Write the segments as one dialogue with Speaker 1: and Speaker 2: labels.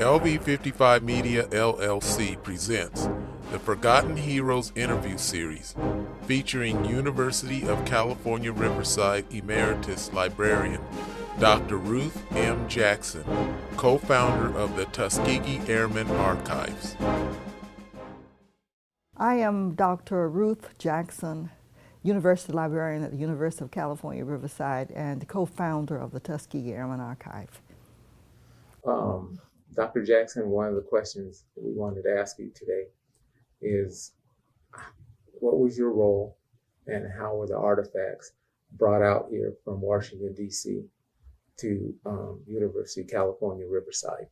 Speaker 1: LV55 Media LLC presents the Forgotten Heroes interview series featuring University of California Riverside Emeritus Librarian Dr. Ruth M. Jackson, co-founder of the Tuskegee Airmen Archives.
Speaker 2: I am Dr. Ruth Jackson, University Librarian at the University of California Riverside and co-founder of the Tuskegee Airmen Archive.
Speaker 3: Dr. Jackson, one of the questions that we wanted to ask you today is, what was your role and how were the artifacts brought out here from Washington, D.C. to University of California Riverside?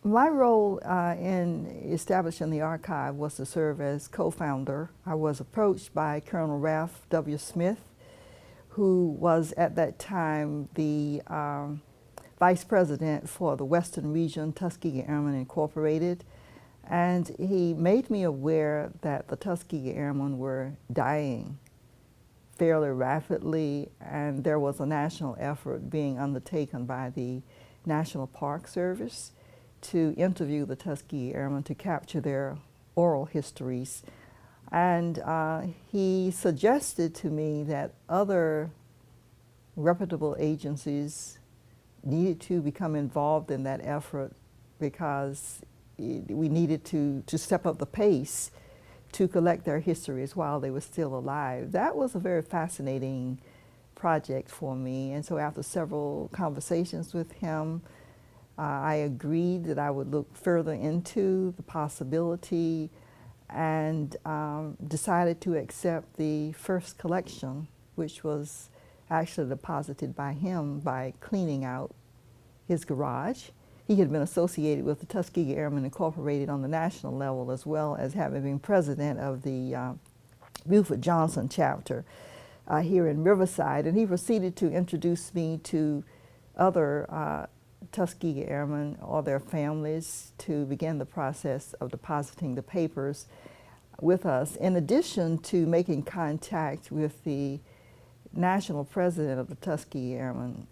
Speaker 2: My role in establishing the archive was to serve as co-founder. I was approached by Colonel Ralph W. Smith, who was at that time the Vice President for the Western Region, Tuskegee Airmen Incorporated, and he made me aware that the Tuskegee Airmen were dying fairly rapidly, and there was a national effort being undertaken by the National Park Service to interview the Tuskegee Airmen to capture their oral histories. And he suggested to me that other reputable agencies needed to become involved in that effort because we needed to step up the pace to collect their histories while they were still alive. That was a very fascinating project for me, and so after several conversations with him, I agreed that I would look further into the possibility and decided to accept the first collection, which was actually deposited by him by cleaning out his garage. He had been associated with the Tuskegee Airmen Incorporated on the national level, as well as having been president of the Buford Johnson chapter here in Riverside, and he proceeded to introduce me to other Tuskegee Airmen or their families to begin the process of depositing the papers with us, in addition to making contact with the national president of the Tuskegee Airmen.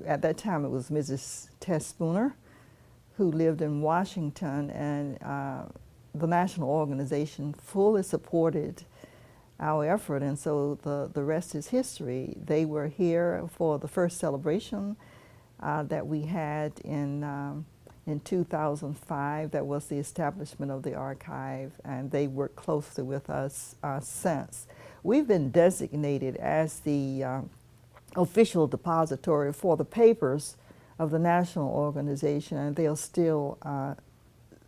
Speaker 2: At that time it was Mrs. Tess Spooner, who lived in Washington, and the national organization fully supported our effort, and so the rest is history. They were here for the first celebration that we had in 2005. That was the establishment of the archive, and they worked closely with us since. We've been designated as the official depository for the papers of the national organization, and they are still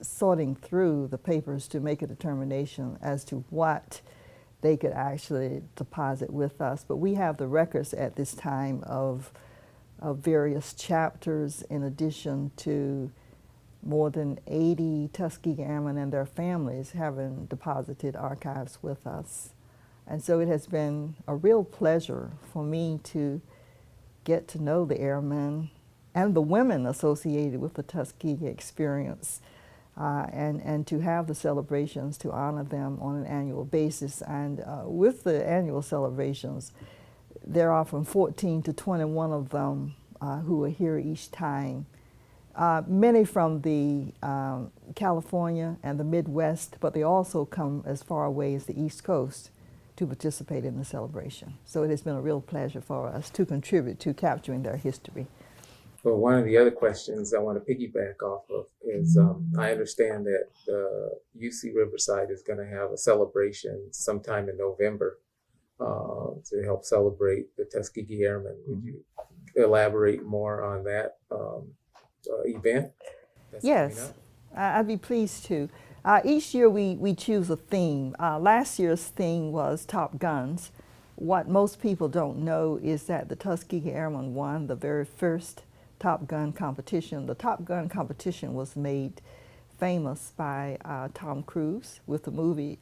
Speaker 2: sorting through the papers to make a determination as to what they could actually deposit with us. But we have the records at this time of various chapters, in addition to more than 80 Tuskegee Airmen and their families having deposited archives with us. And so it has been a real pleasure for me to get to know the airmen and the women associated with the Tuskegee experience, and to have the celebrations to honor them on an annual basis. And with the annual celebrations, there are from 14 to 21 of them who are here each time. Many from the California and the Midwest, but they also come as far away as the East Coast to participate in the celebration. So it has been a real pleasure for us to contribute to capturing their history.
Speaker 3: Well, one of the other questions I want to piggyback off of is, I understand that UC Riverside is going to have a celebration sometime in November to help celebrate the Tuskegee Airmen. Would you elaborate more on that event?
Speaker 2: Yes, I'd be pleased to. Each year we choose a theme. Last year's theme was Top Guns. What most people don't know is that the Tuskegee Airmen won the very first Top Gun competition. The Top Gun competition was made famous by Tom Cruise with the movie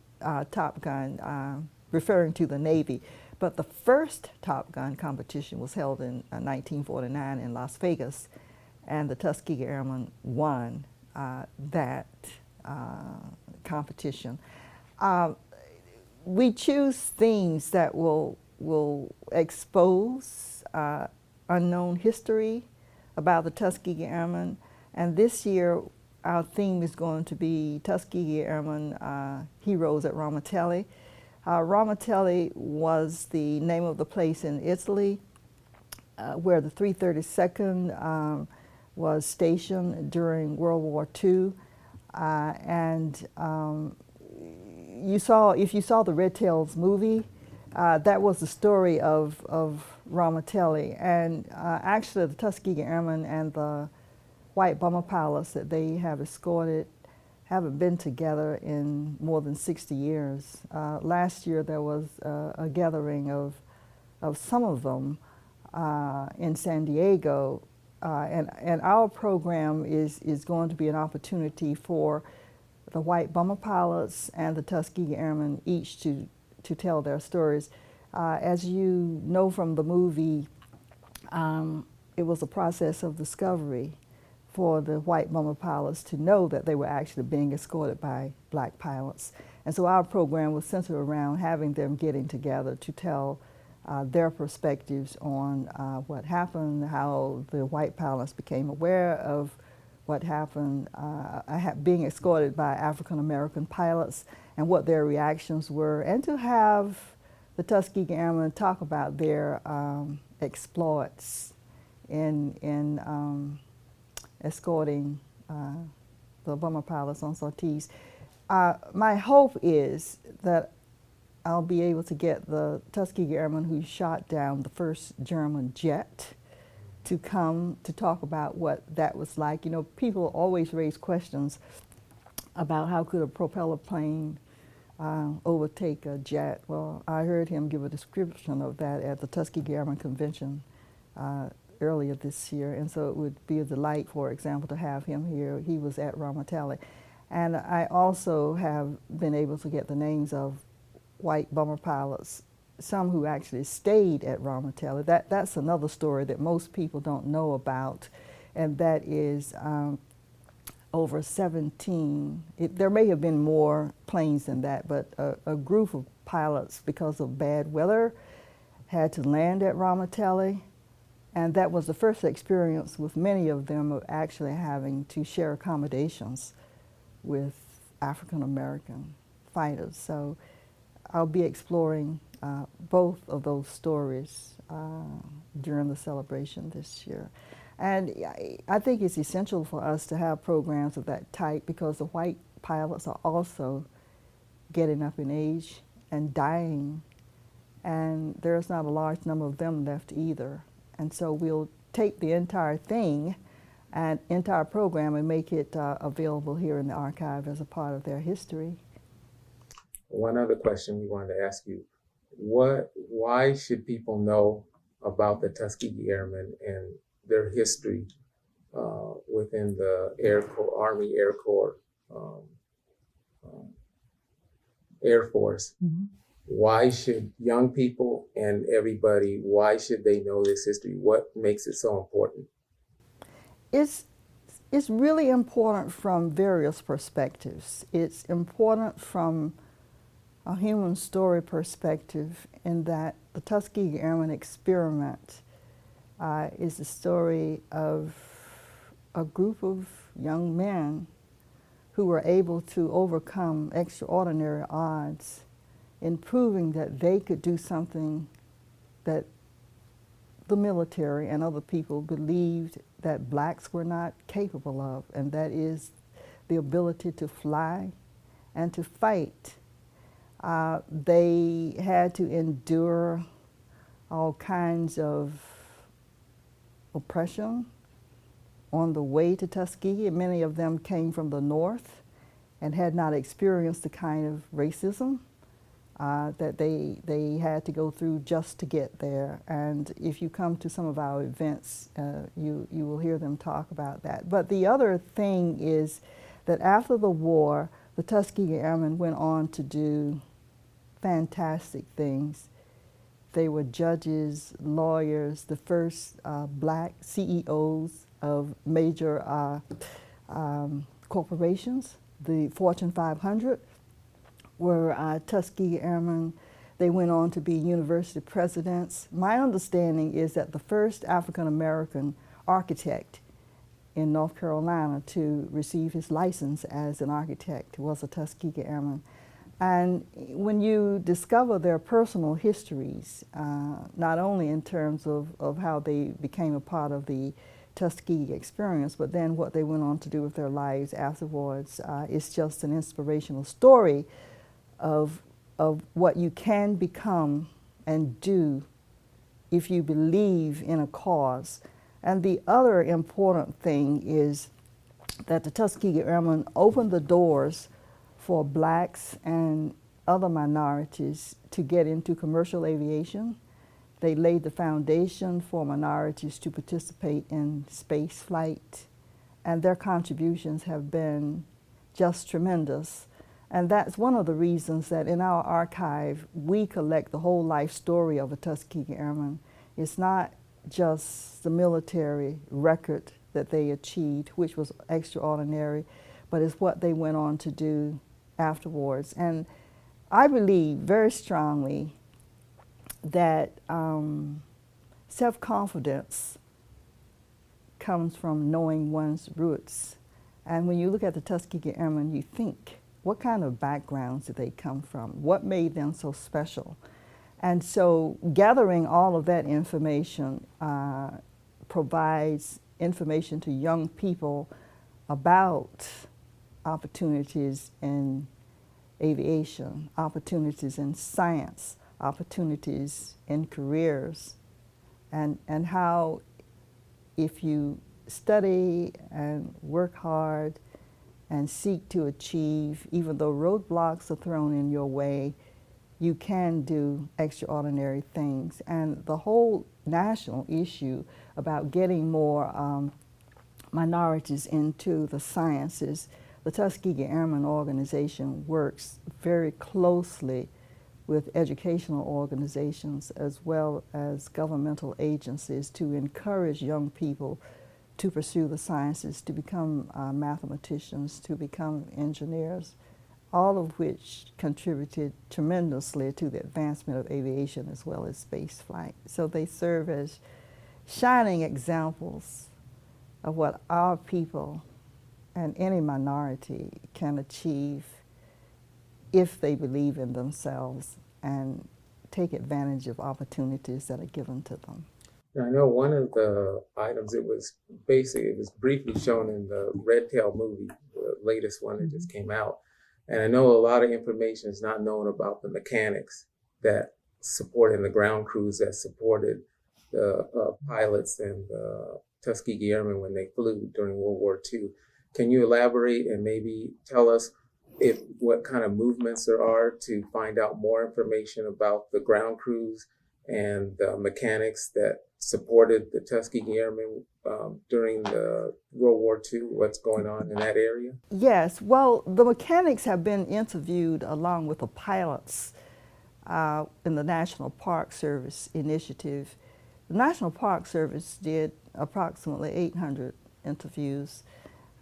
Speaker 2: Top Gun, referring to the Navy. But the first Top Gun competition was held in 1949 in Las Vegas, and the Tuskegee Airmen won that competition. We choose themes that will expose unknown history about the Tuskegee Airmen And this year, our theme is going to be Tuskegee Airmen Heroes at Ramatelli. Ramatelli was the name of the place in Italy where the 332nd was stationed during World War II. If you saw the Red Tails movie, that was the story of Ramatelli. And actually, the Tuskegee Airmen and the white bomber pilots that they have escorted haven't been together in more than 60 years. Last year, there was a gathering of some of them in San Diego. And our program is going to be an opportunity for the white bomber pilots and the Tuskegee Airmen each to tell their stories. As you know from the movie, it was a process of discovery for the white bomber pilots to know that they were actually being escorted by black pilots. And so our program was centered around having them getting together to tell their perspectives on what happened, how the white pilots became aware of what happened, being escorted by African American pilots, and what their reactions were, and to have the Tuskegee Airmen talk about their exploits in escorting the bomber pilots on sorties. My hope is that I'll be able to get the Tuskegee Airmen who shot down the first German jet to come to talk about what that was like. You know, people always raise questions about how could a propeller plane overtake a jet. Well, I heard him give a description of that at the Tuskegee Airmen Convention earlier this year, and so it would be a delight, for example, to have him here. He was at Ramatelli. And I also have been able to get the names of white bomber pilots, some who actually stayed at Ramatelli. That's another story that most people don't know about, and that is over 17. There may have been more planes than that, but a group of pilots, because of bad weather, had to land at Ramatelli, and that was the first experience with many of them of actually having to share accommodations with African American fighters. So I'll be exploring both of those stories during the celebration this year. And I think it's essential for us to have programs of that type because the white pilots are also getting up in age and dying, and there's not a large number of them left either. And so we'll take the entire thing and entire program and make it available here in the archive as a part of their history.
Speaker 3: One other question we wanted to ask you: why should people know about the Tuskegee Airmen and their history within the Air Corps, Army Air Corps, Air Force? Mm-hmm. Why should young people and everybody, why should they know this history? What makes it so important?
Speaker 2: It's really important from various perspectives. It's important from a human story perspective in that the Tuskegee Airmen experiment is the story of a group of young men who were able to overcome extraordinary odds in proving that they could do something that the military and other people believed that blacks were not capable of, and that is the ability to fly and to fight. They had to endure all kinds of oppression on the way to Tuskegee. Many of them came from the North and had not experienced the kind of racism that they had to go through just to get there. And if you come to some of our events, you will hear them talk about that. But the other thing is that after the war, the Tuskegee Airmen went on to do fantastic things. They were judges, lawyers, the first black CEOs of major corporations. The Fortune 500 were Tuskegee Airmen. They went on to be university presidents. My understanding is that the first African American architect in North Carolina to receive his license as an architect. He was a Tuskegee Airman. And when you discover their personal histories, not only in terms of how they became a part of the Tuskegee experience, but then what they went on to do with their lives afterwards, it's just an inspirational story of what you can become and do if you believe in a cause. And the other important thing is that the Tuskegee Airmen opened the doors for blacks and other minorities to get into commercial aviation. They laid the foundation for minorities to participate in space flight, and their contributions have been just tremendous. And that's one of the reasons that in our archive we collect the whole life story of a Tuskegee Airman. It's not just the military record that they achieved, which was extraordinary, but it's what they went on to do afterwards. And I believe very strongly that self-confidence comes from knowing one's roots. And when you look at the Tuskegee Airmen, you think, what kind of backgrounds did they come from? What made them so special? And so gathering all of that information provides information to young people about opportunities in aviation, opportunities in science, opportunities in careers, and how if you study and work hard and seek to achieve, even though roadblocks are thrown in your way, you can do extraordinary things. And the whole national issue about getting more minorities into the sciences, the Tuskegee Airmen organization works very closely with educational organizations as well as governmental agencies to encourage young people to pursue the sciences, to become mathematicians, to become engineers, all of which contributed tremendously to the advancement of aviation as well as space flight. So they serve as shining examples of what our people and any minority can achieve if they believe in themselves and take advantage of opportunities that are given to them.
Speaker 3: Now, I know one of the items, it was briefly shown in the Red Tail movie, the latest one that just came out. And I know a lot of information is not known about the mechanics that supported the ground crews that supported the pilots and the Tuskegee Airmen when they flew during World War II. Can you elaborate and maybe tell us what kind of movements there are to find out more information about the ground crews and the mechanics that supported the Tuskegee Airmen during the World War II, what's going on in that area?
Speaker 2: Yes, well, the mechanics have been interviewed along with the pilots in the National Park Service initiative. The National Park Service did approximately 800 interviews,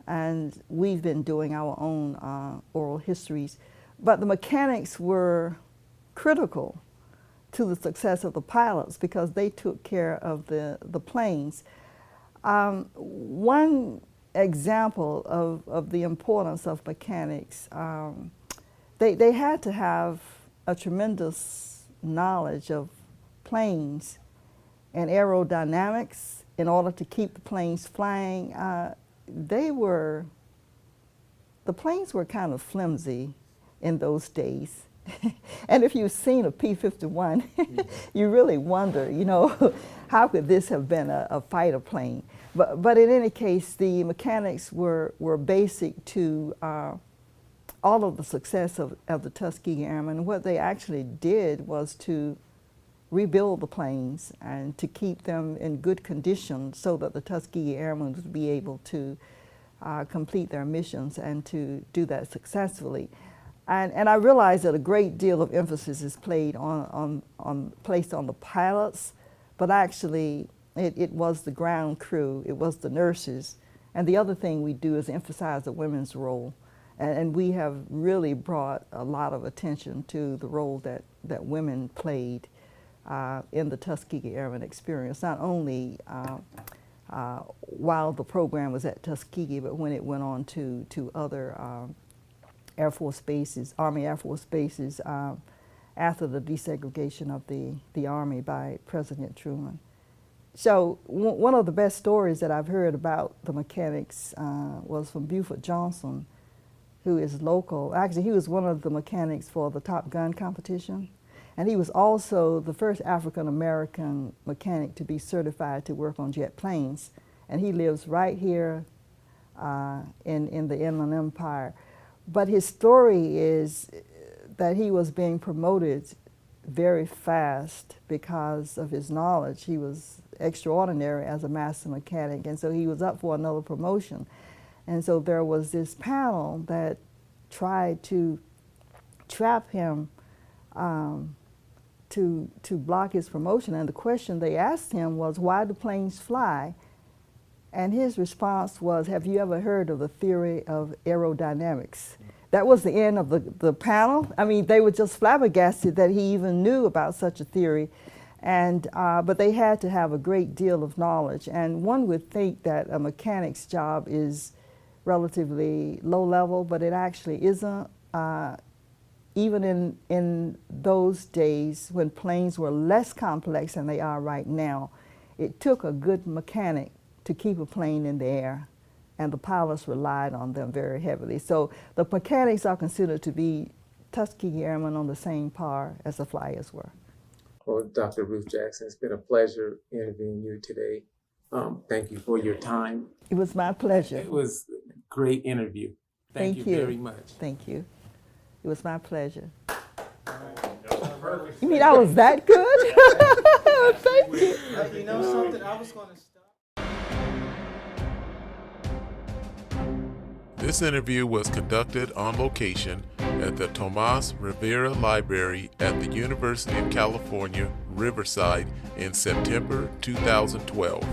Speaker 2: and we've been doing our own oral histories. But the mechanics were critical to the success of the pilots because they took care of the planes. One example of the importance of mechanics, they had to have a tremendous knowledge of planes and aerodynamics in order to keep the planes flying. The planes were kind of flimsy in those days. And if you've seen a P-51, you really wonder, how could this have been a fighter plane? But in any case, the mechanics were basic to all of the success of the Tuskegee Airmen. What they actually did was to rebuild the planes and to keep them in good condition so that the Tuskegee Airmen would be able to complete their missions and to do that successfully. And I realize that a great deal of emphasis is placed on the pilots, but actually it was the ground crew, it was the nurses. And the other thing we do is emphasize the women's role. And we have really brought a lot of attention to the role that women played in the Tuskegee Airmen experience, not only while the program was at Tuskegee, but when it went on to other Air Force bases, Army Air Force bases, after the desegregation of the Army by President Truman. So one of the best stories that I've heard about the mechanics was from Buford Johnson, who is local. Actually, he was one of the mechanics for the Top Gun competition. And he was also the first African-American mechanic to be certified to work on jet planes. And he lives right here in the Inland Empire. But his story is that he was being promoted very fast because of his knowledge. He was extraordinary as a master mechanic, and so he was up for another promotion. And so there was this panel that tried to trap him to block his promotion. And the question they asked him was, why do planes fly? And his response was, have you ever heard of the theory of aerodynamics? That was the end of the panel. I mean, they were just flabbergasted that he even knew about such a theory. And, but they had to have a great deal of knowledge. And one would think that a mechanic's job is relatively low level, but it actually isn't. Even in those days when planes were less complex than they are right now, it took a good mechanic to keep a plane in the air, and the pilots relied on them very heavily. So the mechanics are considered to be Tuskegee Airmen on the same par as the flyers were.
Speaker 3: Well, Dr. Ruth Jackson, it's been a pleasure interviewing you today. Thank you for your time.
Speaker 2: It was my pleasure.
Speaker 3: It was a great interview. Thank you very much.
Speaker 2: Thank you. It was my pleasure. You mean I was that good? Thank you.
Speaker 4: You know something? I was going to stop.
Speaker 1: This interview was conducted on location at the Tomas Rivera Library at the University of California Riverside in September 2012.